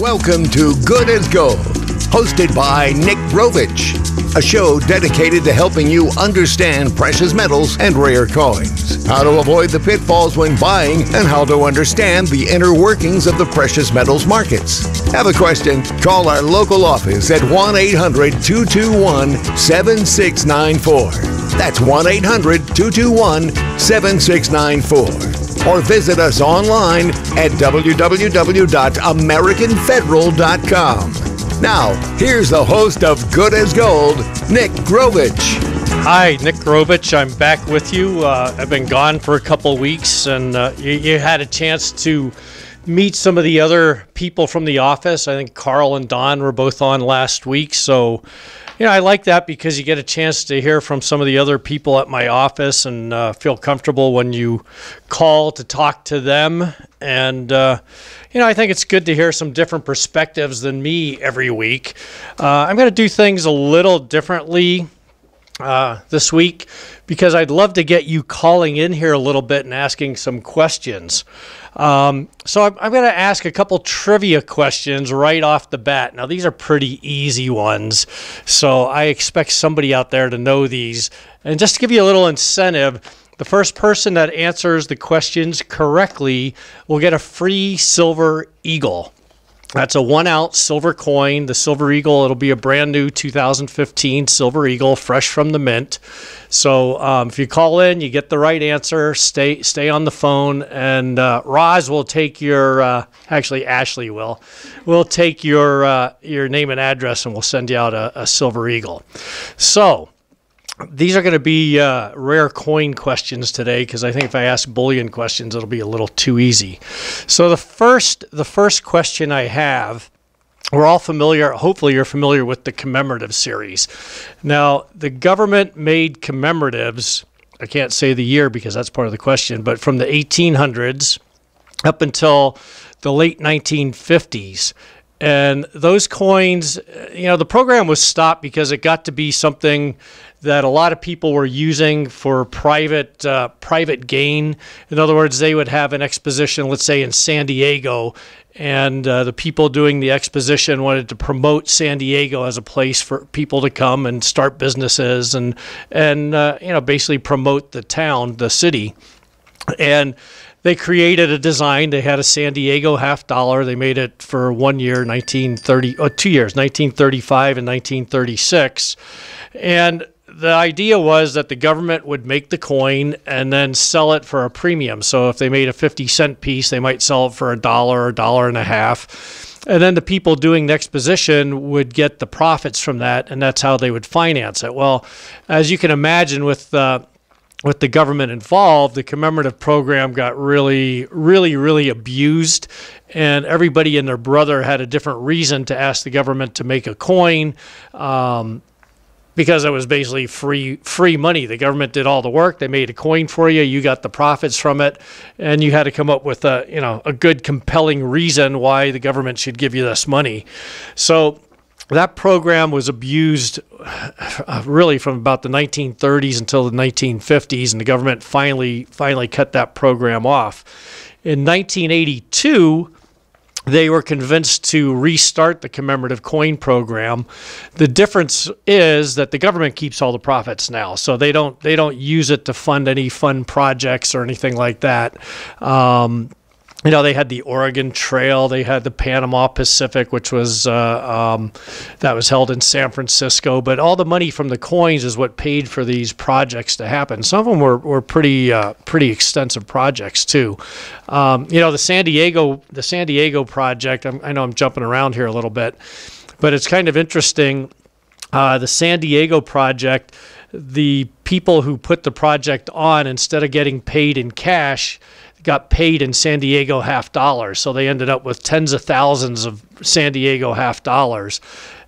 Welcome to Good as Gold, hosted by Nick Grovich, a show dedicated to helping you understand precious metals and rare coins, how to avoid the pitfalls when buying, and how to understand the inner workings of the precious metals markets. Have a question? Call our local office at 1-800-221-7694. That's 1-800-221-7694. Or visit us online at www.americanfederal.com. Now, here's the host of Good as Gold, Nick Grovich. Hi, Nick Grovich. I'm back with you. I've been gone for a couple weeks, and you had a chance to meet some of the other people from the office. I think Carl and Don were both on last week, so I like that because you get a chance to hear from some of the other people at my office and feel comfortable when you call to talk to them. And, I think it's good to hear some different perspectives than me every week. I'm going to do things a little differently this week because I'd love to get you calling in here a little bit and asking some questions. So I'm going to ask a couple trivia questions right off the bat. Now, these are pretty easy ones, so I expect somebody out there to know these. And just to give you a little incentive, the first person that answers the questions correctly will get a free Silver Eagle. That's a 1-ounce silver coin. The Silver Eagle, it'll be a brand new 2015 Silver Eagle, fresh from the mint. So if you call in, you get the right answer, stay on the phone, and Roz will take your, actually Ashley will take your name and address, and we'll send you out a Silver Eagle. So these are going to be rare coin questions today because I think if I ask bullion questions, it'll be a little too easy. So the first question I have, we're all familiar, hopefully you're familiar with the commemorative series. Now, the government made commemoratives, I can't say the year because that's part of the question, but from the 1800s up until the late 1950s. And those coins, the program was stopped because it got to be something that a lot of people were using for private gain. In other words, they would have an exposition, let's say in San Diego, and the people doing the exposition wanted to promote San Diego as a place for people to come and start businesses and basically promote the town, the city. And they created a design. They had a San Diego $50. They made it for 1 year, 2 years, 1935 and 1936. And the idea was that the government would make the coin and then sell it for a premium. So if they made a 50-cent piece, they might sell it for $1, $1.50. And then the people doing the exposition would get the profits from that, and that's how they would finance it. Well, as you can imagine, with the government involved, the commemorative program got really, really, really abused, and everybody and their brother had a different reason to ask the government to make a coin, because it was basically free money. The government did all the work. They made a coin for you. You got the profits from it, and you had to come up with a good, compelling reason why the government should give you this money. So that program was abused really from about the 1930s until the 1950s, and the government finally cut that program off. In 1982, they were convinced to restart the commemorative coin program. The difference is that the government keeps all the profits now, so they don't use it to fund any fun projects or anything like that. They had the Oregon Trail, they had the Panama Pacific, which was that was held in San Francisco. But all the money from the coins is what paid for these projects to happen. Some of them were pretty extensive projects too. The San Diego project. I know I'm jumping around here a little bit, but it's kind of interesting. The San Diego project, the people who put the project on, instead of getting paid in cash, got paid in San Diego $50. So they ended up with tens of thousands of San Diego $50.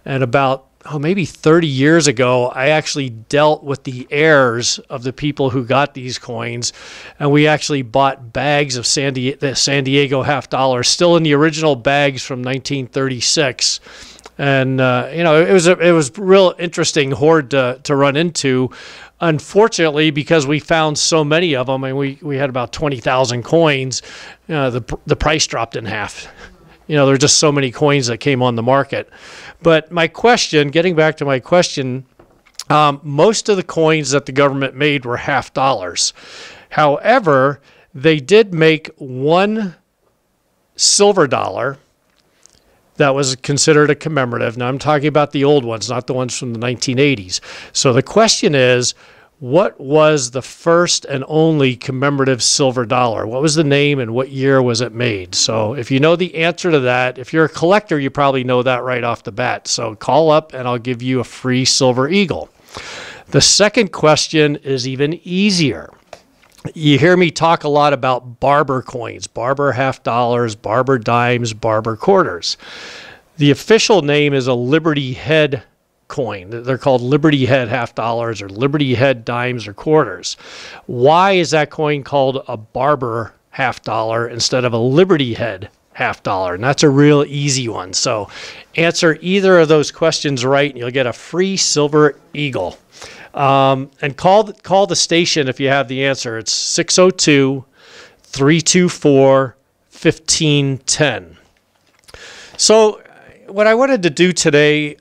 And about maybe 30 years ago, I actually dealt with the heirs of the people who got these coins, and we actually bought bags of the San Diego $50, still in the original bags from 1936. And it was real interesting hoard to run into. Unfortunately, because we found so many of them, and we had about 20,000 coins, the price dropped in half. there are just so many coins that came on the market. But my question, getting back to my question, most of the coins that the government made were $half. However, they did make one silver dollar that was considered a commemorative. Now, I'm talking about the old ones, not the ones from the 1980s. So the question is, what was the first and only commemorative silver dollar? What was the name and what year was it made? So if you know the answer to that, if you're a collector, you probably know that right off the bat. So call up and I'll give you a free silver eagle. The second question is even easier. You hear me talk a lot about barber coins, barber $half, barber dimes, barber quarters. The official name is a Liberty Head coin. They're called Liberty Head $half or Liberty Head dimes or quarters. Why is that coin called a barber $half instead of a Liberty Head $half? And that's a real easy one. So answer either of those questions right and you'll get a free silver eagle. And call the station if you have the answer. It's 602-324-1510. So what I wanted to do today,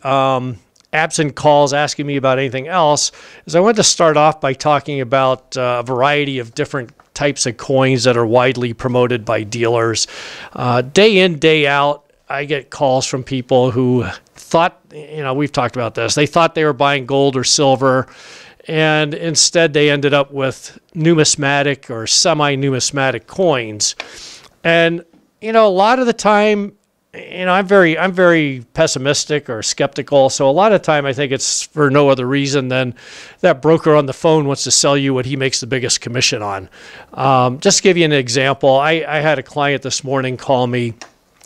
absent calls asking me about anything else, is I wanted to start off by talking about a variety of different types of coins that are widely promoted by dealers. Day in, day out, I get calls from people who thought, we've talked about this, they thought they were buying gold or silver, and instead they ended up with numismatic or semi-numismatic coins. And, a lot of the time, I'm very pessimistic or skeptical. So a lot of time I think it's for no other reason than that broker on the phone wants to sell you what he makes the biggest commission on. Just to give you an example, I had a client this morning call me,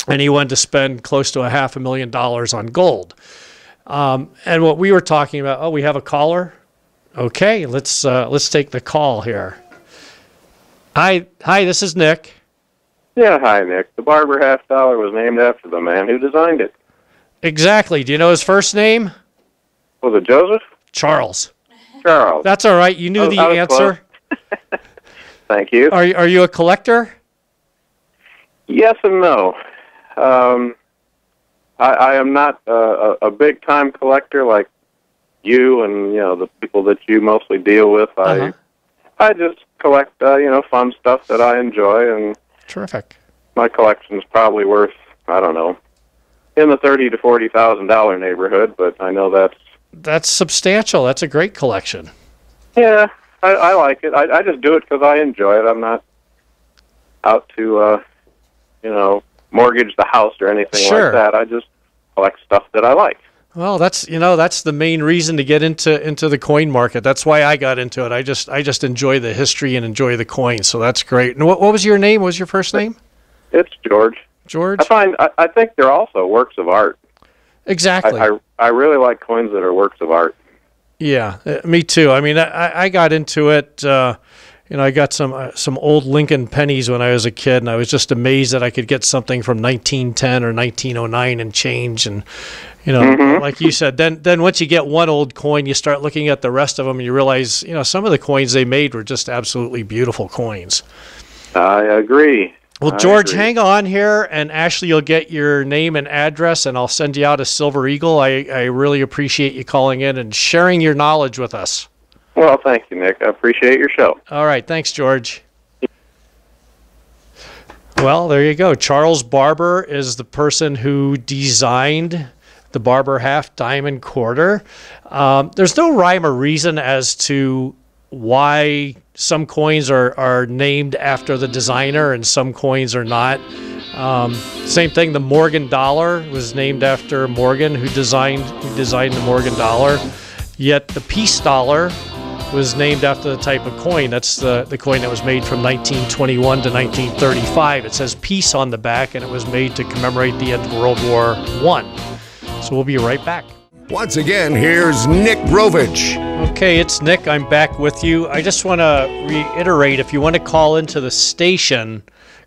and he wanted to spend close to $500,000 on gold. And what we were talking about, we have a caller? Okay, let's take the call here. Hi, this is Nick. Yeah, hi, Nick. The barber $half was named after the man who designed it. Exactly. Do you know his first name? Was it Joseph? Charles. Charles. That's all right. You knew the answer. Thank you. Are you a collector? Yes and no. I am not a big-time collector like you and the people that you mostly deal with. I just collect fun stuff that I enjoy, and terrific. My collection's probably worth, I don't know, in the $30,000 to $40,000 neighborhood, but I know that's substantial. That's a great collection. Yeah, I like it. I just do it because I enjoy it. I'm not out to mortgage the house or anything like that. I just collect stuff that I like. Well, that's the main reason to get into the coin market. That's why I got into it. I just enjoy the history and enjoy the coins. So that's great. And what was your name? What was your first name? It's George. George? I think they're also works of art. Exactly. I really like coins that are works of art. Yeah, me too. I mean, I got into it. I got some old Lincoln pennies when I was a kid, and I was just amazed that I could get something from 1910 or 1909 and change. And like you said, then once you get one old coin, you start looking at the rest of them, and you realize, some of the coins they made were just absolutely beautiful coins. I agree. Well, George, hang on here, and Ashley, you'll get your name and address, and I'll send you out a Silver Eagle. I really appreciate you calling in and sharing your knowledge with us. Well, thank you, Nick. I appreciate your show. All right. Thanks, George. Well, there you go. Charles Barber is the person who designed the Barber half diamond quarter. There's no rhyme or reason as to why some coins are named after the designer and some coins are not. Same thing, the Morgan dollar was named after Morgan, who designed the Morgan dollar. Yet the peace dollar was named after the type of coin. That's the coin that was made from 1921 to 1935. It says peace on the back, and it was made to commemorate the end of World War I. So we'll be right back. Once again, here's Nick Grovich. Okay, it's Nick. I'm back with you. I just want to reiterate, if you want to call into the station,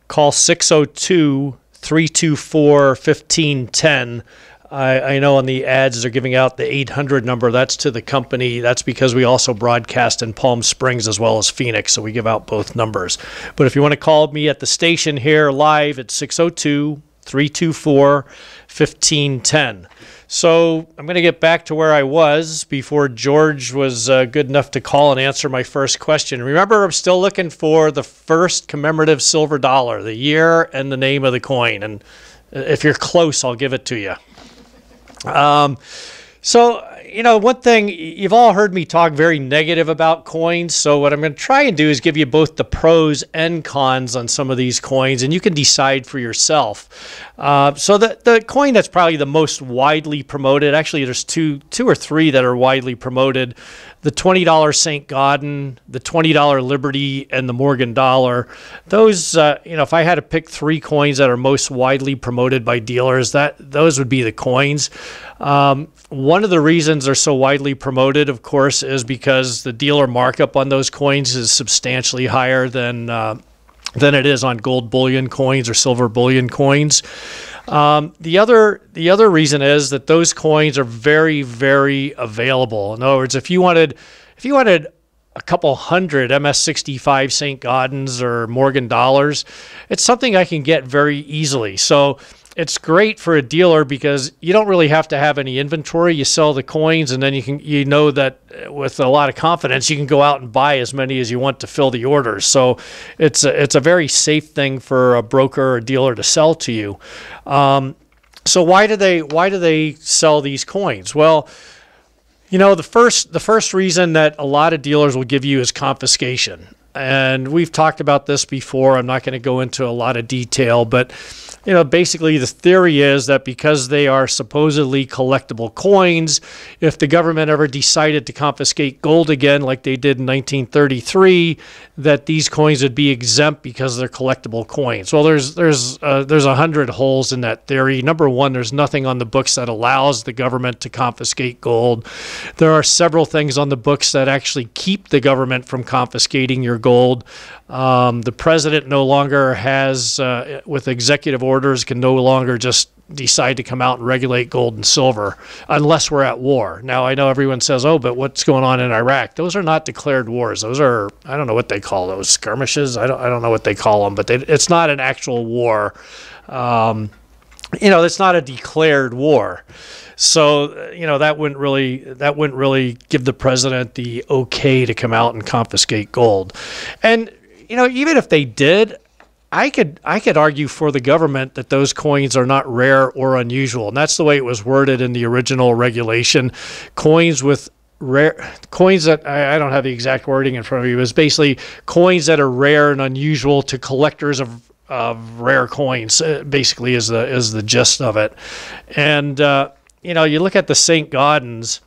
call 602-324-1510. I know on the ads they're giving out the 800 number. That's to the company. That's because we also broadcast in Palm Springs as well as Phoenix, so we give out both numbers. But if you want to call me at the station here live, it's 324-1510. So I'm going to get back to where I was before George was good enough to call and answer my first question. Remember, I'm still looking for the first commemorative silver dollar, the year and the name of the coin. And if you're close, I'll give it to you. So, one thing, you've all heard me talk very negative about coins. So what I'm going to try and do is give you both the pros and cons on some of these coins, and you can decide for yourself. So the coin that's probably the most widely promoted, actually there's two or three that are widely promoted, the $20 St. Gaudens, the $20 Liberty, and the Morgan dollar. Those, if I had to pick three coins that are most widely promoted by dealers, those would be the coins. One of the reasons they're so widely promoted, of course, is because the dealer markup on those coins is substantially higher than it is on gold bullion coins or silver bullion coins. The other reason is that those coins are very, very available. In other words, if you wanted a couple hundred MS-65 St. Gaudens or Morgan dollars, it's something I can get very easily. So it's great for a dealer because you don't really have to have any inventory. You sell the coins, and then you know that with a lot of confidence you can go out and buy as many as you want to fill the orders. So it's a very safe thing for a broker or a dealer to sell to you. So why do they sell these coins? Well, the first reason that a lot of dealers will give you is confiscation. And we've talked about this before. I'm not going to go into a lot of detail, but basically the theory is that because they are supposedly collectible coins, if the government ever decided to confiscate gold again, like they did in 1933, that these coins would be exempt because they're collectible coins. Well, there's 100 holes in that theory. Number one, there's nothing on the books that allows the government to confiscate gold. There are several things on the books that actually keep the government from confiscating your gold. The president no longer has, with executive orders, can no longer just decide to come out and regulate gold and silver unless we're at war. Now, I know everyone says, oh, but what's going on in Iraq? Those are not declared wars. Those are, I don't know what they call those, skirmishes. I don't know what they call them, but it's not an actual war. It's not a declared war. So, that wouldn't really give the president the okay to come out and confiscate gold. And, even if they did, I could argue for the government that those coins are not rare or unusual. And that's the way it was worded in the original regulation. Coins that, I don't have the exact wording in front of me, but it's basically coins that are rare and unusual to collectors of rare coins, basically is the gist of it. And, you look at the St. Gaudens,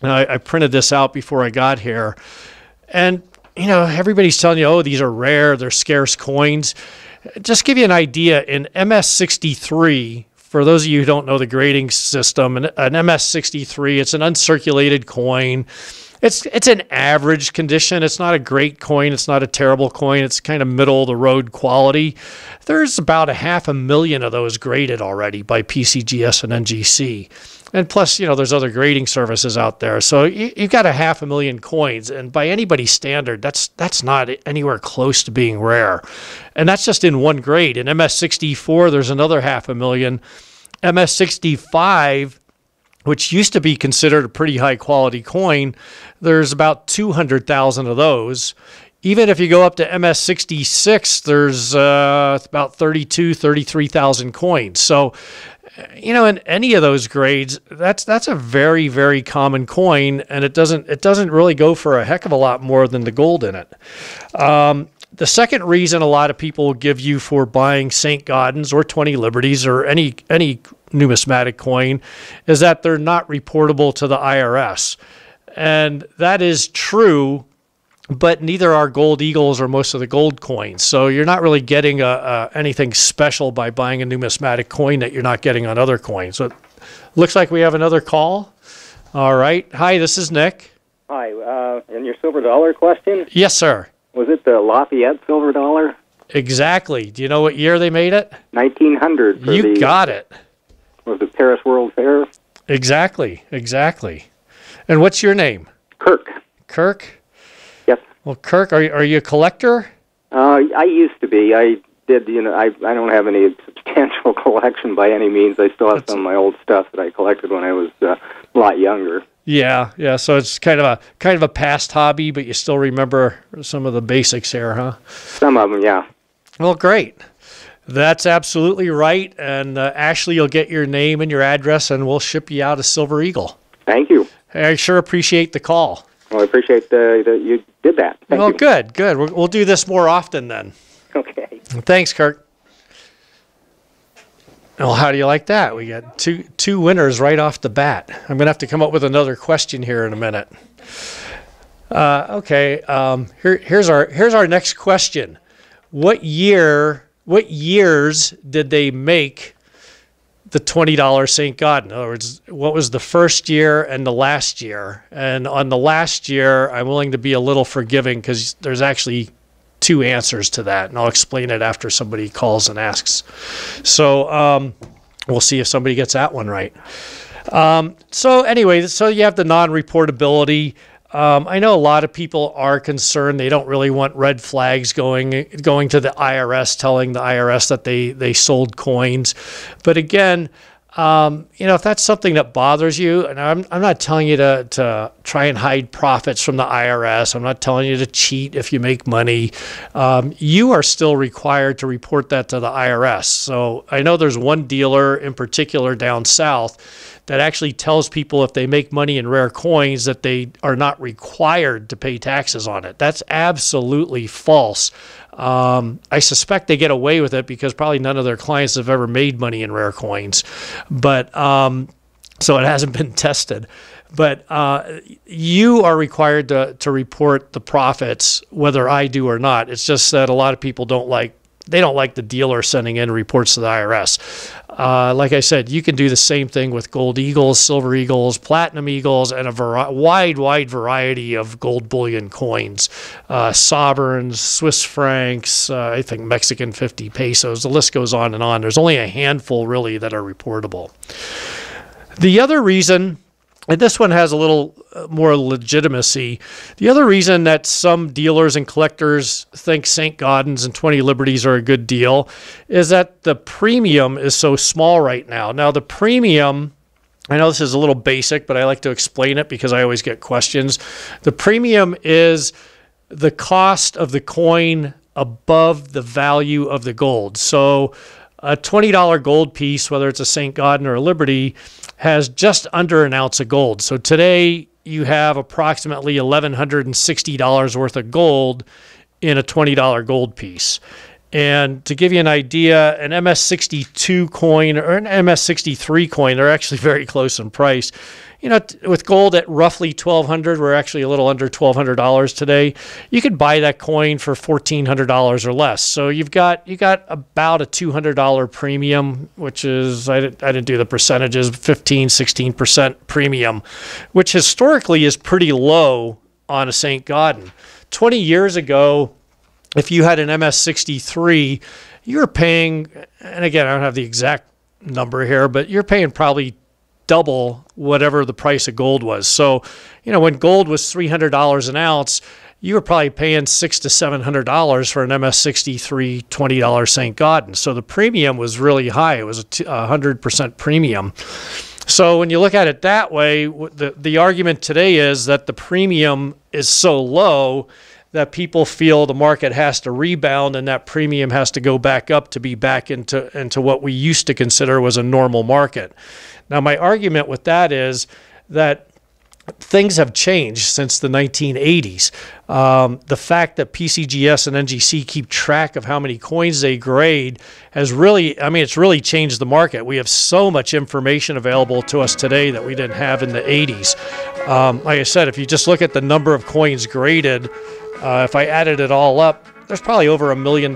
and I printed this out before I got here, and, everybody's telling you, oh, these are rare, they're scarce coins. Just give you an idea, in MS-63, for those of you who don't know the grading system, an MS-63, it's an uncirculated coin. It's in average condition. It's not a great coin. It's not a terrible coin. It's kind of middle of the road quality. There's about 500,000 of those graded already by PCGS and NGC. And plus, there's other grading services out there. So you've got 500,000 coins, and by anybody's standard, that's not anywhere close to being rare. And that's just in one grade. In MS-64, there's another 500,000. MS-65, which used to be considered a pretty high quality coin, there's about 200,000 of those. Even if you go up to MS-66, there's about 33,000 coins. So, in any of those grades, that's a very, very common coin, and it doesn't really go for a heck of a lot more than the gold in it. The second reason a lot of people will give you for buying St. Gaudens or 20 Liberties or any numismatic coin is that they're not reportable to the IRS. And that is true, but neither are gold eagles or most of the gold coins. So you're not really getting anything special by buying a numismatic coin that you're not getting on other coins. So it looks like we have another call. All right. Hi, this is Nick. Hi. And your silver dollar question? Yes, sir. Was it the Lafayette silver dollar? Exactly. Do you know what year they made it? 1900. You got it. Was it Paris World Fair? Exactly. And what's your name? Kirk. Kirk? Yes. Well, Kirk, are you a collector? I used to be. I did, I don't have any substantial collection by any means. I still have some of my old stuff that I collected when I was a lot younger. Yeah. So it's kind of a past hobby, but you still remember some of the basics here, huh? Some of them, yeah. Well, great. That's absolutely right. And Ashley, you'll get your name and your address, and we'll ship you out a Silver Eagle. Thank you. I sure appreciate the call. Well, I appreciate that you did that. Thank you. Good. We'll do this more often then. Okay. Thanks, Kirk. Well, how do you like that? We got two winners right off the bat. I'm going to have to come up with another question here in a minute. Okay. Here's our next question. What years did they make the $20 St. God? In other words, what was the first year and the last year? And on the last year, I'm willing to be a little forgiving because there's actually two answers to that, and I'll explain it after somebody calls and asks. So we'll see if somebody gets that one right. So anyway, so you have the non-reportability. I know a lot of people are concerned. They don't really want red flags going to the IRS, telling the IRS that they sold coins. But again, if that's something that bothers you, and I'm not telling you to try and hide profits from the IRS. I'm not telling you to cheat if you make money. You are still required to report that to the IRS. So I know there's one dealer in particular down south that actually tells people if they make money in rare coins that they are not required to pay taxes on it. That's absolutely false. I suspect they get away with it because probably none of their clients have ever made money in rare coins, but so it hasn't been tested. But you are required to report the profits, whether I do or not. It's just that a lot of people don't like the dealer sending in reports to the IRS. Like I said, you can do the same thing with gold eagles, silver eagles, platinum eagles, and a wide variety of gold bullion coins, sovereigns, Swiss francs, I think Mexican 50 pesos. The list goes on and on. There's only a handful really that are reportable. The other reason, and this one has a little more legitimacy. The other reason that some dealers and collectors think St. Gaudens and 20 Liberties are a good deal is that the premium is so small right now. Now, the premium, I know this is a little basic, but I like to explain it because I always get questions. The premium is the cost of the coin above the value of the gold. So a $20 gold piece, whether it's a St. Gaudens or a Liberty, has just under an ounce of gold. So today you have approximately $1,160 worth of gold in a $20 gold piece. And to give you an idea, an MS62 coin or an MS63 coin, they're actually very close in price. With gold at roughly $1,200, we're actually a little under $1,200 today. You could buy that coin for $1,400 or less. So you got about a $200 premium, which is, I didn't do the percentages, 15-16% premium, which historically is pretty low on a St. Gaudens. 20 years ago, if you had an MS63, you were paying, and again, I don't have the exact number here, but you're paying probably double whatever the price of gold was. So, when gold was $300 an ounce, you were probably paying $600 to $700 for an MS63 $20 St. Gaudens. So the premium was really high. It was a 100% premium. So when you look at it that way, the argument today is that the premium is so low that people feel the market has to rebound and that premium has to go back up to be back into what we used to consider was a normal market. Now, my argument with that is that things have changed since the 1980s. The fact that PCGS and NGC keep track of how many coins they grade has really, it's really changed the market. We have so much information available to us today that we didn't have in the 80s. Like I said, if you just look at the number of coins graded, if I added it all up, there's probably over a million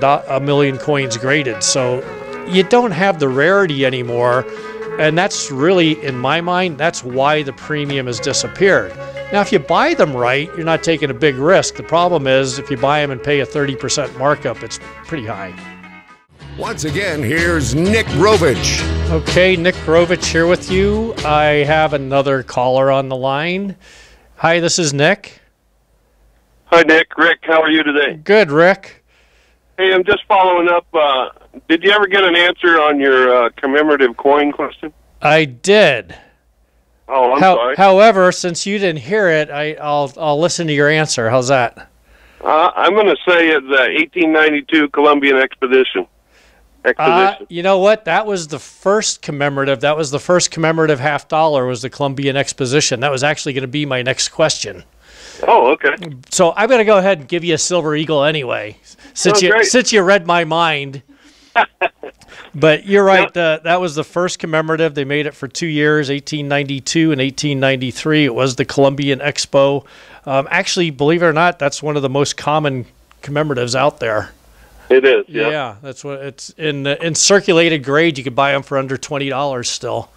coins graded. So you don't have the rarity anymore. And that's really, in my mind, that's why the premium has disappeared. Now, if you buy them right, you're not taking a big risk. The problem is if you buy them and pay a 30% markup, it's pretty high. Once again, here's Nick Grovich. Okay, Nick Grovich here with you. I have another caller on the line. Hi, this is Nick. Hi, Nick. Rick, how are you today? Good, Rick. Hey, I'm just following up. Did you ever get an answer on your commemorative coin question? I did. Oh, I'm sorry. However, since you didn't hear it, I'll listen to your answer. How's that? I'm going to say it's 1892 Columbian Expedition. You know what? That was the first commemorative. That was the first commemorative $50 was the Columbian Exposition. That was actually going to be my next question. Oh, okay. So I'm going to go ahead and give you a Silver Eagle anyway, since you read my mind. But you're right. That was the first commemorative. They made it for 2 years, 1892 and 1893. It was the Columbian Expo. Actually, believe it or not, that's one of the most common commemoratives out there. It is, yeah. Yeah, that's what it's in circulated grade. You could buy them for under $20 still.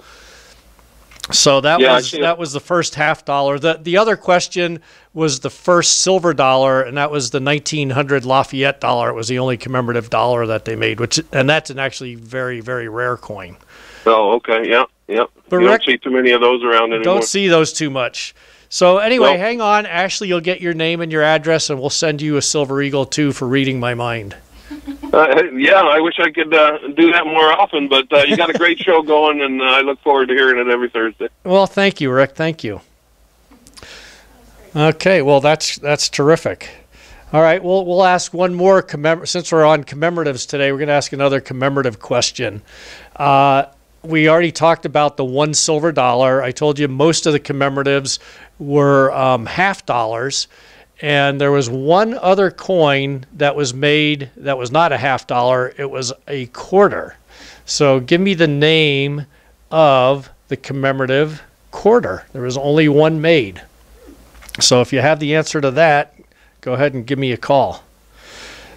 So that was the first $50. The other question was the first silver dollar, and that was the 1900 Lafayette dollar. It was the only commemorative dollar that they made, and that's an actually very, very rare coin. Oh, okay, yeah. But you don't see too many of those around anymore. Don't see those too much. So anyway, hang on. Ashley, you'll get your name and your address, and we'll send you a Silver Eagle, too, for reading my mind. Yeah, I wish I could do that more often, but you got a great show going, and I look forward to hearing it every Thursday. Well, thank you, Rick. Thank you. Okay, well, that's terrific. All right, we'll ask one more since we're on commemoratives today. We're going to ask another commemorative question. We already talked about the one silver dollar. I told you most of the commemoratives were $50. And there was one other coin that was made that was not a $50. It was a quarter. So give me the name of the commemorative quarter. There was only one made. So if you have the answer to that, go ahead and give me a call.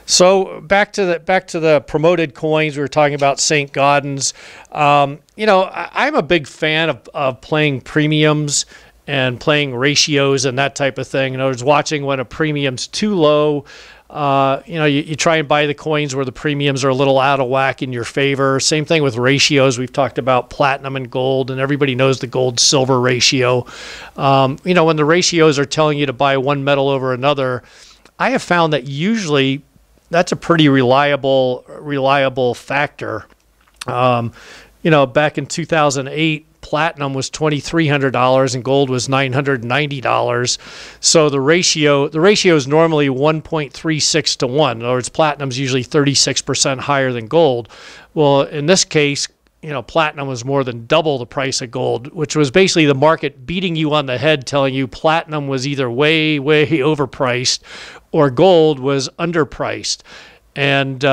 So back to the promoted coins. We were talking about St. Gaudens. I'm a big fan of playing premiums and playing ratios and that type of thing. And I was watching when a premium's too low. You try and buy the coins where the premiums are a little out of whack in your favor. Same thing with ratios. We've talked about platinum and gold, and everybody knows the gold-silver ratio. When the ratios are telling you to buy one metal over another, I have found that usually that's a pretty reliable factor. Back in 2008, platinum was $2,300 and gold was $990. So the ratio is normally 1.36 to 1. In other words, platinum's usually 36% higher than gold. Well, in this case, platinum was more than double the price of gold, which was basically the market beating you on the head, telling you platinum was either way, way overpriced or gold was underpriced. And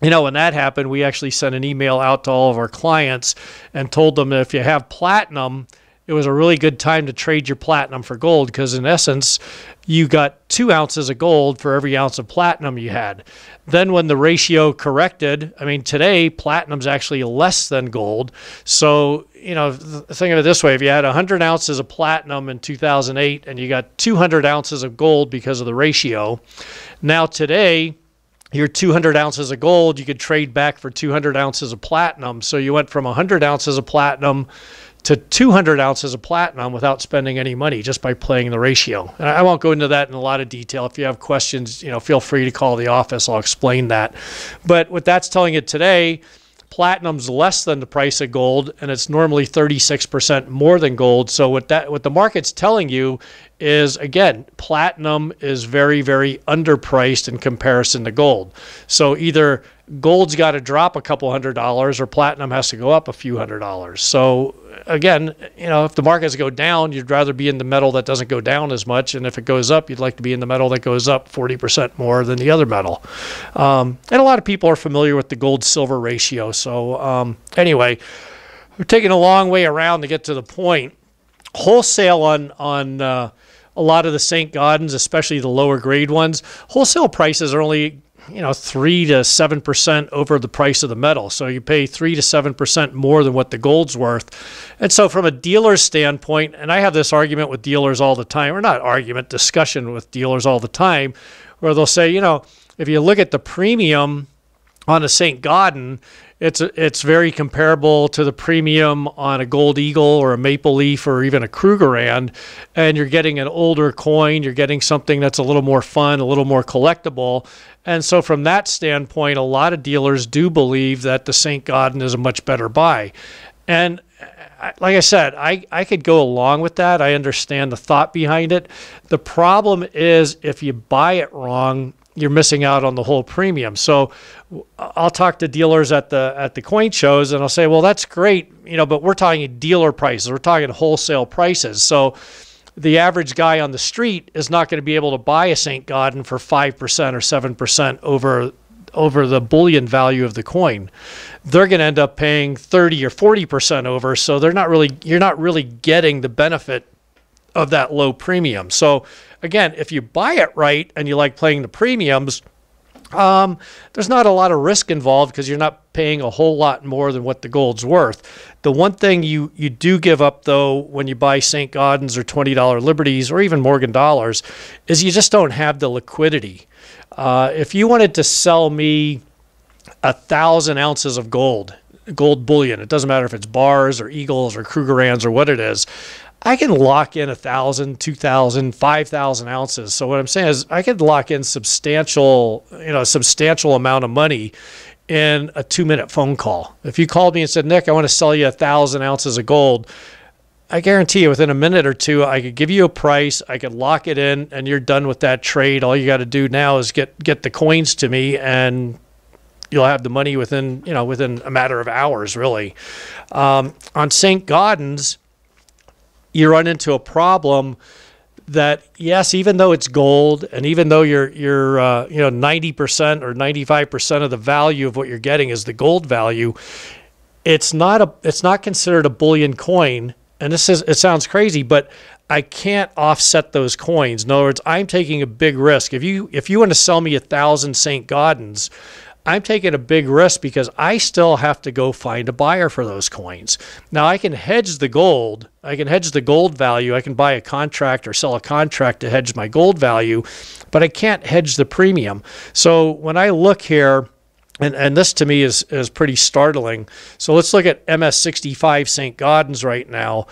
when that happened, we actually sent an email out to all of our clients and told them that if you have platinum, it was a really good time to trade your platinum for gold, because in essence, you got 2 ounces of gold for every ounce of platinum you had. Then when the ratio corrected, today platinum's actually less than gold. So, think of it this way. If you had 100 ounces of platinum in 2008 and you got 200 ounces of gold because of the ratio, now today, your 200 ounces of gold, you could trade back for 200 ounces of platinum. So you went from 100 ounces of platinum to 200 ounces of platinum without spending any money, just by playing the ratio. And I won't go into that in a lot of detail. If you have questions, feel free to call the office. I'll explain that. But what that's telling you today, platinum's less than the price of gold, and it's normally 36% more than gold. So what the market's telling you is, again, platinum is very, very underpriced in comparison to gold. So either gold's got to drop a couple $100 or platinum has to go up a few $100. So again, if the markets go down, you'd rather be in the metal that doesn't go down as much. And if it goes up, you'd like to be in the metal that goes up 40% more than the other metal. And a lot of people are familiar with the gold-silver ratio. So anyway, we're taking a long way around to get to the point. Wholesale on a lot of the St. Gaudens, especially the lower grade ones, wholesale prices are only 3 to 7% over the price of the metal. So you pay 3 to 7% more than what the gold's worth. And so from a dealer's standpoint, and I have this argument with dealers all the time, or not argument, discussion with dealers all the time, where they'll say, if you look at the premium on a St. Gaudens, it's very comparable to the premium on a Gold Eagle or a Maple Leaf or even a Krugerrand, and you're getting an older coin. You're getting something that's a little more fun, a little more collectible. And so from that standpoint, a lot of dealers do believe that the St. Gaudens is a much better buy. And like I said, I could go along with that. I understand the thought behind it. The problem is if you buy it wrong, you're missing out on the whole premium. So I'll talk to dealers at the coin shows, and I'll say, well, that's great, but we're talking dealer prices. We're talking wholesale prices. So the average guy on the street is not going to be able to buy a St. Gaudens for 5% or 7% over the bullion value of the coin. They're going to end up paying 30 or 40% over. So you're not really getting the benefit of that low premium. So again, if you buy it right and you like playing the premiums, there's not a lot of risk involved because you're not paying a whole lot more than what the gold's worth. The one thing you do give up, though, when you buy St. Gaudens or $20 Liberties or even Morgan dollars, is you just don't have the liquidity. If you wanted to sell me 1,000 ounces of gold bullion, it doesn't matter if it's bars or eagles or Krugerrands or what it is, I can lock in 1,000, 2,000, 5,000 ounces. So what I'm saying is I could lock in a substantial amount of money in a 2-minute phone call. If you called me and said, Nick, I want to sell you 1,000 ounces of gold, I guarantee you within a minute or two, I could give you a price, I could lock it in, and you're done with that trade. All you got to do now is get the coins to me, and you'll have the money within a matter of hours, really. On St. Gaudens, you run into a problem that, yes, even though it's gold and even though you're 90% or 95% of the value of what you're getting is the gold value, it's not considered a bullion coin. And it sounds crazy, but I can't offset those coins. In other words, I'm taking a big risk. If you want to sell me 1,000 St. Gaudens, I'm taking a big risk because I still have to go find a buyer for those coins. Now, I can hedge the gold. I can hedge the gold value. I can buy a contract or sell a contract to hedge my gold value, but I can't hedge the premium. So when I look here, and this to me is pretty startling. So let's look at MS65 St. Gaudens right now.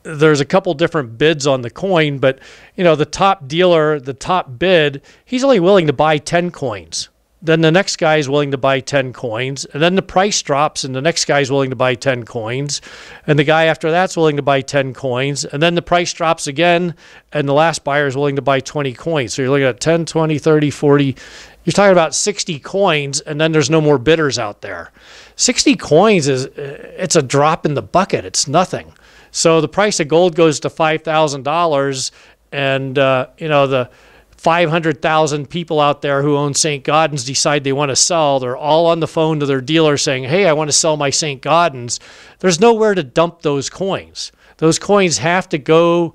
There's a couple different bids on the coin, but the top dealer, the top bid, he's only willing to buy 10 coins. Then the next guy is willing to buy 10 coins, and then the price drops, and the next guy is willing to buy 10 coins, and the guy after that's willing to buy 10 coins, and then the price drops again, and the last buyer is willing to buy 20 coins. So you're looking at 10, 20, 30, 40. You're talking about 60 coins, and then there's no more bidders out there. 60 coins it's a drop in the bucket. It's nothing. So the price of gold goes to $5,000, and the 500,000 people out there who own St. Gaudens decide they want to sell. They're all on the phone to their dealer saying, hey, I want to sell my St. Gaudens. There's nowhere to dump those coins. Those coins have to go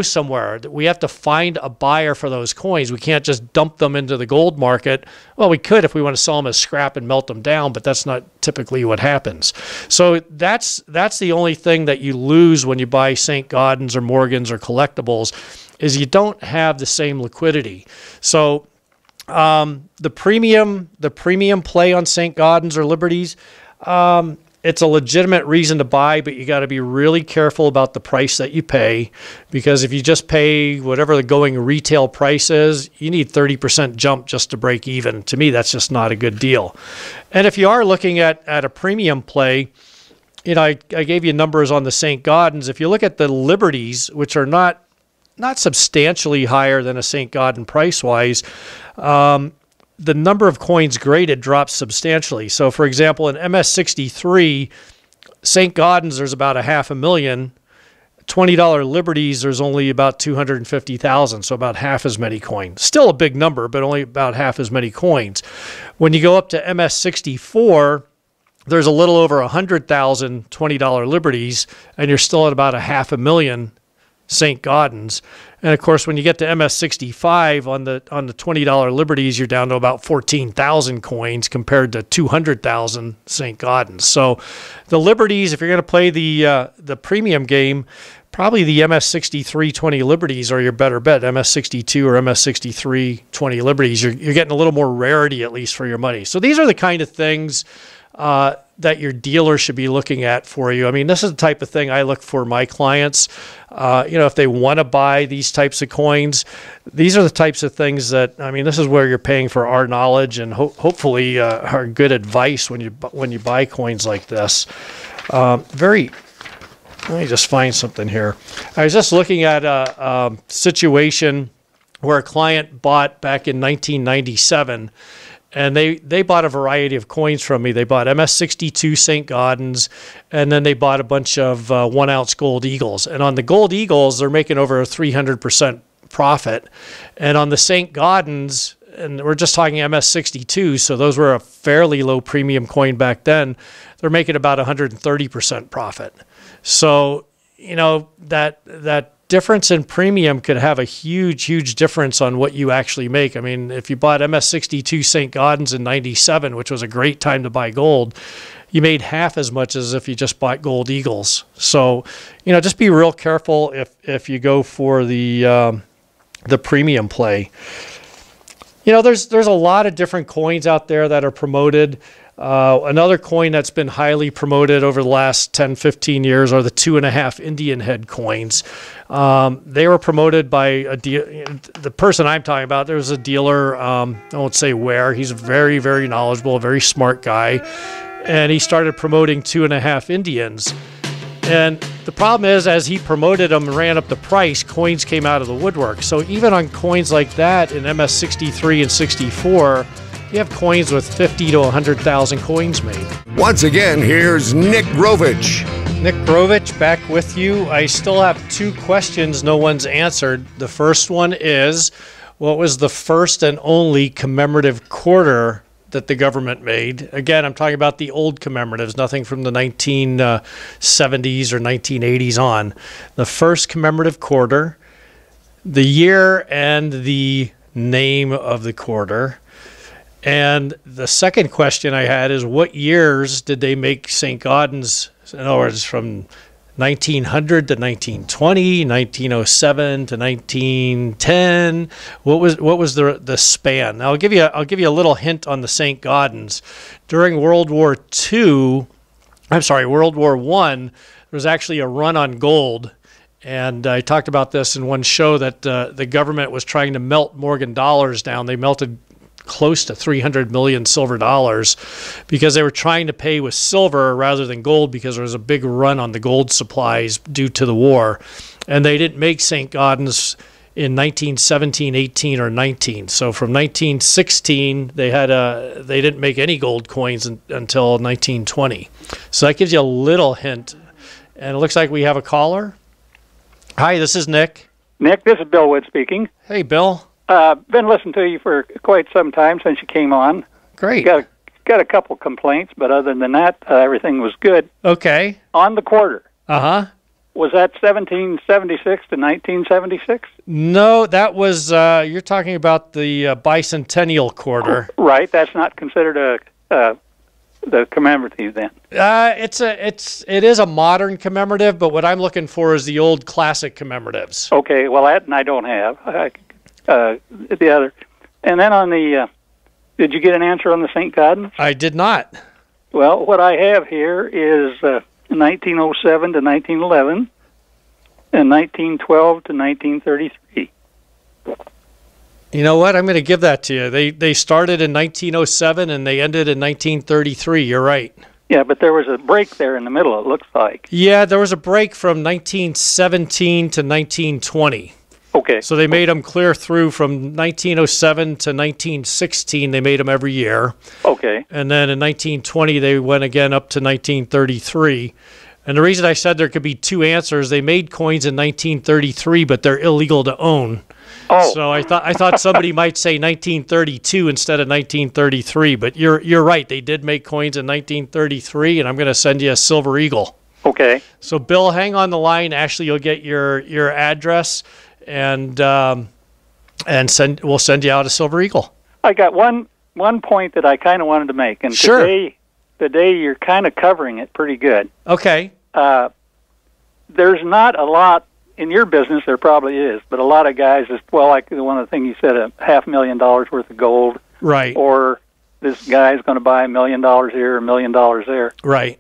somewhere. We have to find a buyer for those coins. We can't just dump them into the gold market. Well, we could if we want to sell them as scrap and melt them down, but that's not typically what happens. So that's the only thing that you lose when you buy St. Gaudens or Morgans or collectibles is you don't have the same liquidity. So the premium play on St. Gaudens or Liberties, it's a legitimate reason to buy, but you got to be really careful about the price that you pay, because if you just pay whatever the going retail price is, you need 30% jump just to break even. To me, that's just not a good deal. And if you are looking at a premium play, I gave you numbers on the St. Gaudens. If you look at the Liberties, which are not substantially higher than a St. Gaudens price-wise, the number of coins graded drops substantially. So, for example, in MS63, St. Gaudens, there's about 500,000. $20 Liberties, there's only about 250,000, so about half as many coins. Still a big number, but only about half as many coins. When you go up to MS64, there's a little over 100,000 $20 Liberties, and you're still at about 500,000 St. Gaudens. And of course, when you get to MS65 on the $20 Liberties, you're down to about 14,000 coins compared to 200,000 St. Gaudens. So the Liberties, if you're going to play the premium game, probably the MS63 20 Liberties are your better bet. MS62 or MS63 20 Liberties, you're getting a little more rarity at least for your money. So these are the kind of things that your dealer should be looking at for you. I mean, this is the type of thing I look for my clients. If they want to buy these types of coins, these are the types of things that, I mean, this is where you're paying for our knowledge and hopefully our good advice when you buy coins like this. Let me just find something here. I was just looking at a situation where a client bought back in 1997, and they bought a variety of coins from me. They bought MS62 St. Gaudens, and then they bought a bunch of 1 ounce gold eagles. And on the gold eagles, they're making over a 300% profit. And on the St. Gaudens, and we're just talking MS62, so those were a fairly low premium coin back then, they're making about 130% profit. So, that difference in premium could have a huge difference on what you actually make. I mean, if you bought MS62 St. Gaudens in 97, which was a great time to buy gold, you made half as much as if you just bought gold eagles. So, just be real careful if you go for the premium play. There's a lot of different coins out there that are promoted. Another coin that's been highly promoted over the last 10, 15 years are the 2.5 Indian head coins. They were promoted by the person I'm talking about. There was a dealer, I won't say where. He's very, very knowledgeable, a very smart guy. And he started promoting 2.5 Indians. And the problem is, as he promoted them and ran up the price, coins came out of the woodwork. So even on coins like that in MS63 and 64, you have coins with 50 to 100,000 coins made. Once again, here's Nick Grovich. Nick Grovich back with you. I still have 2 questions no one's answered. The first one is, what was the first and only commemorative quarter that the government made? Again, I'm talking about the old commemoratives, nothing from the 1970s or 1980s on. The first commemorative quarter, the year and the name of the quarter. And the second question I had is, what years did they make St. Gaudens? In other words, from 1900 to 1920, 1907 to 1910. What was the span? Now I'll give you a little hint on the St. Gaudens. During World War I, there was actually a run on gold. And I talked about this in one show that the government was trying to melt Morgan dollars down. They melted close to 300 million silver dollars because they were trying to pay with silver rather than gold because there was a big run on the gold supplies due to the war. And they didn't make St. Gaudens in 1917, 18, or 19. So from 1916, they didn't make any gold coins until 1920. So that gives you a little hint. And it looks like we have a caller. Hi, this is Nick. Nick, this is Bill Wood speaking. Hey, Bill. Been listening to you for quite some time since you came on. Great. Got a couple complaints, but other than that, everything was good. Okay. On the quarter. Uh-huh. Was that 1776 to 1976? No, that was, you're talking about the bicentennial quarter. Right. That's not considered the commemorative then. It is a modern commemorative, but what I'm looking for is the old classic commemoratives. Okay. Well, that and I don't have. The other. And then on the, did you get an answer on the St. Gaudens? I did not. Well, what I have here is 1907 to 1911 and 1912 to 1933. You know what? I'm going to give that to you. They started in 1907 and they ended in 1933. You're right. Yeah, but there was a break there in the middle, it looks like. Yeah, there was a break from 1917 to 1920. Okay. So they made them clear through from 1907 to 1916. They made them every year. Okay. And then in 1920, they went again up to 1933. And the reason I said there could be 2 answers, they made coins in 1933, but they're illegal to own. Oh. So I thought somebody might say 1932 instead of 1933, but you're right. They did make coins in 1933, and I'm going to send you a silver eagle. Okay. So, Bill, hang on the line. Ashley, you'll get your address, and we'll send you out a Silver Eagle. I got one point that I kind of wanted to make, and sure. today you're kind of covering it pretty good. Okay. There's not a lot in your business. There probably is, but a lot of guys, like one of the things you said, $500,000 worth of gold, right? Or this guy's going to buy $1 million here, $1 million there, right?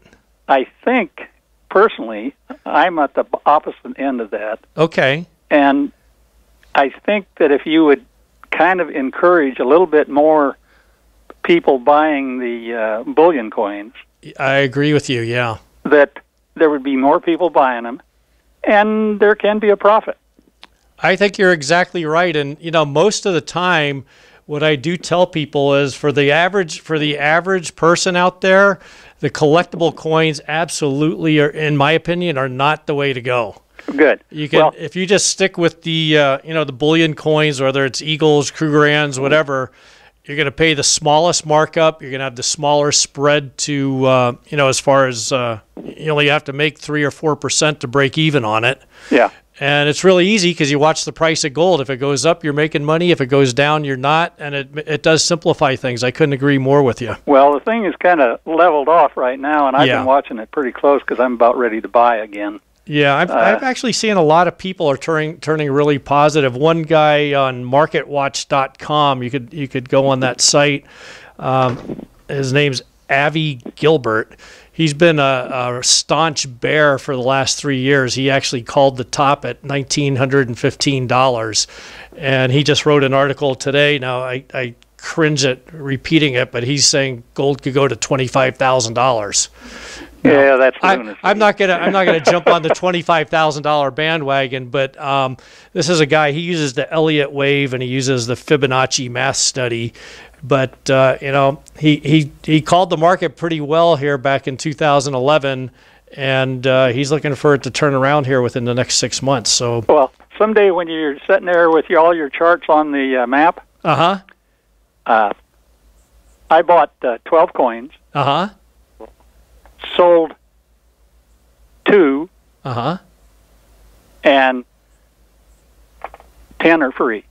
I think personally, I'm at the opposite end of that. Okay. And I think that if you would kind of encourage a little bit more people buying the bullion coins, I agree with you. Yeah. That there would be more people buying them, and there can be a profit. I think you're exactly right. And, most of the time, what I do tell people is for the average person out there, the collectible coins absolutely are, in my opinion, are not the way to go. Good. You can, if you just stick with the, the bullion coins, whether it's Eagles, Krugerrands, whatever, you're going to pay the smallest markup. You're going to have the smaller spread to, as far as you only have to make 3 or 4% to break even on it. Yeah. And it's really easy because you watch the price of gold. If it goes up, you're making money. If it goes down, you're not. And it does simplify things. I couldn't agree more with you. Well, the thing is kind of leveled off right now, and I've been watching it pretty close because I'm about ready to buy again. Yeah, I've actually seen a lot of people are turning really positive. One guy on MarketWatch.com, you could go on that site. His name's Avi Gilbert. He's been a staunch bear for the last 3 years. He actually called the top at $1,915, and he just wrote an article today. Now I cringe at repeating it, but he's saying gold could go to $25,000. Yeah, that's lunacy. I'm not gonna jump on the $25,000 bandwagon, but this is a guy. He uses the Elliott wave and he uses the Fibonacci math study. But he called the market pretty well here back in 2011, and he's looking for it to turn around here within the next 6 months. So someday when you're sitting there with all your charts on the map, I bought 12 coins. Sold 2, and 10 are free.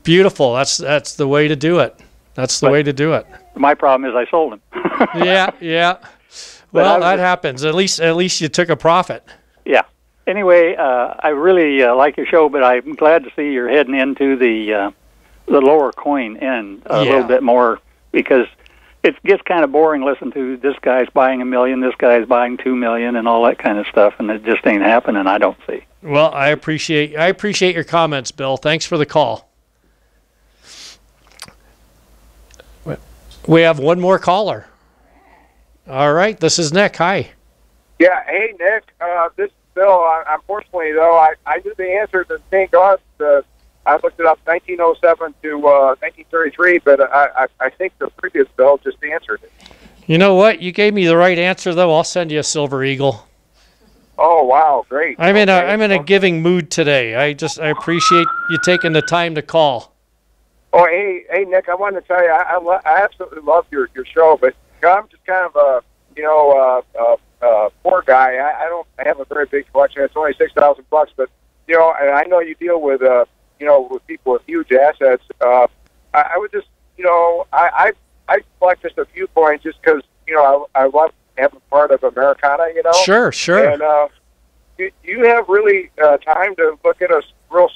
Beautiful. That's the way to do it. That's the way to do it. My problem is I sold them. Yeah. Well, that happens. At least you took a profit. Yeah. Anyway, I really like your show, but I'm glad to see you're heading into the lower coin end a little bit more, because it gets kind of boring listening to this guy's buying $1 million, this guy's buying $2 million, and all that kind of stuff, and it just ain't happening. I don't see. Well, I appreciate your comments, Bill. Thanks for the call. We have one more caller. All right, this is Nick. Hi. Yeah, hey Nick. This is Bill. Unfortunately, though, I knew the answer to St. August. I looked it up, 1907 to 1933, but I think the previous Bill just answered it. You know what? You gave me the right answer, though. I'll send you a Silver Eagle. Oh wow, great! I'm in a giving mood today. I appreciate you taking the time to call. Oh, hey Nick, I wanted to tell you, I absolutely love your show, but I'm just kind of a poor guy. I have a very big collection. It's only $6,000, but and I know you deal with with people with huge assets. I would just I collect just a few coins just because I love having part of Americana. Sure. And do you have really time to look at a real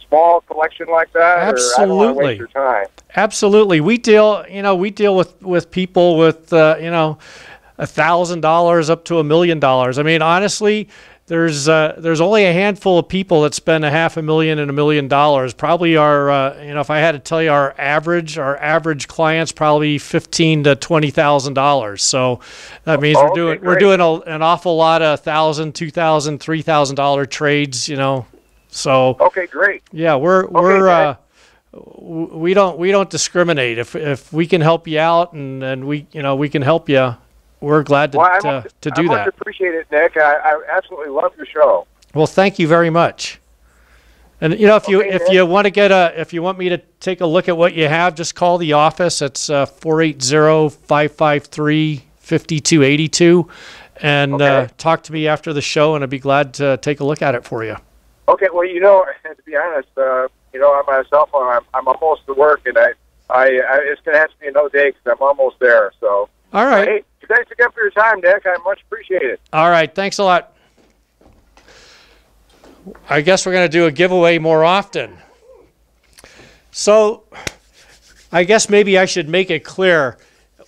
small collection like that? Absolutely. Or I don't want to waste your time. Absolutely. We deal with people with $1,000 up to $1 million. I mean, honestly, there's only a handful of people that spend $500,000 and $1 million. Probably if I had to tell you, our average clients probably $15,000 to $20,000. So that means we're doing an awful lot of $1,000, $2,000, $3,000 trades. So okay, great. Yeah, we don't discriminate. If we can help you out and we can help you, we're glad to do that. I much appreciate it, Nick. I absolutely love your show. Well, thank you very much. And if you want me to take a look at what you have, just call the office. It's 480-553-5282, and talk to me after the show, and I'd be glad to take a look at it for you. Okay. Well, to be honest, on my cell phone, I'm almost to work, and it's going to have to be another day because I'm almost there. So. All right. Hey, thanks again for your time, Nick. I much appreciate it. All right. Thanks a lot. I guess we're going to do a giveaway more often. So I guess maybe I should make it clear.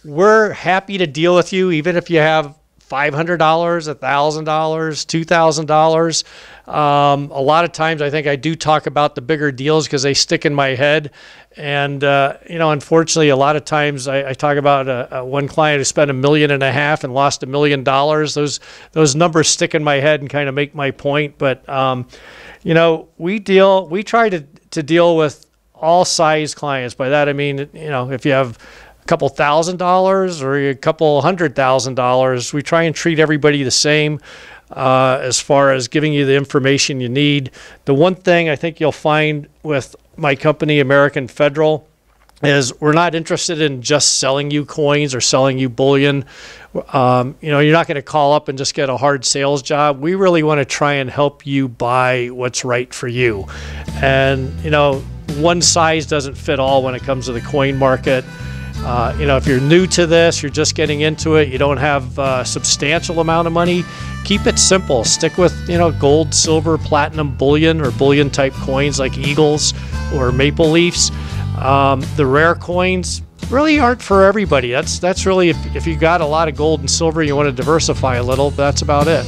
We're happy to deal with you, even if you have $500, $1,000, $2,000. A lot of times I think I do talk about the bigger deals because they stick in my head. And, unfortunately, a lot of times I talk about one client who spent $1.5 million and lost $1 million. Those numbers stick in my head and kind of make my point. But, we try to deal with all size clients. By that, I mean, if you have a couple $1,000 or a couple $100,000, we try and treat everybody the same as far as giving you the information you need. The one thing I think you'll find with my company, American Federal, is we're not interested in just selling you coins or selling you bullion. You're not going to call up and just get a hard sales job. We really want to try and help you buy what's right for you. And, one size doesn't fit all when it comes to the coin market. If you're new to this, you're just getting into it, you don't have a substantial amount of money, keep it simple. Stick with, gold, silver, platinum, bullion, or bullion type coins like eagles or maple leafs. The rare coins really aren't for everybody. That's really, if you got a lot of gold and silver, you want to diversify a little, that's about it.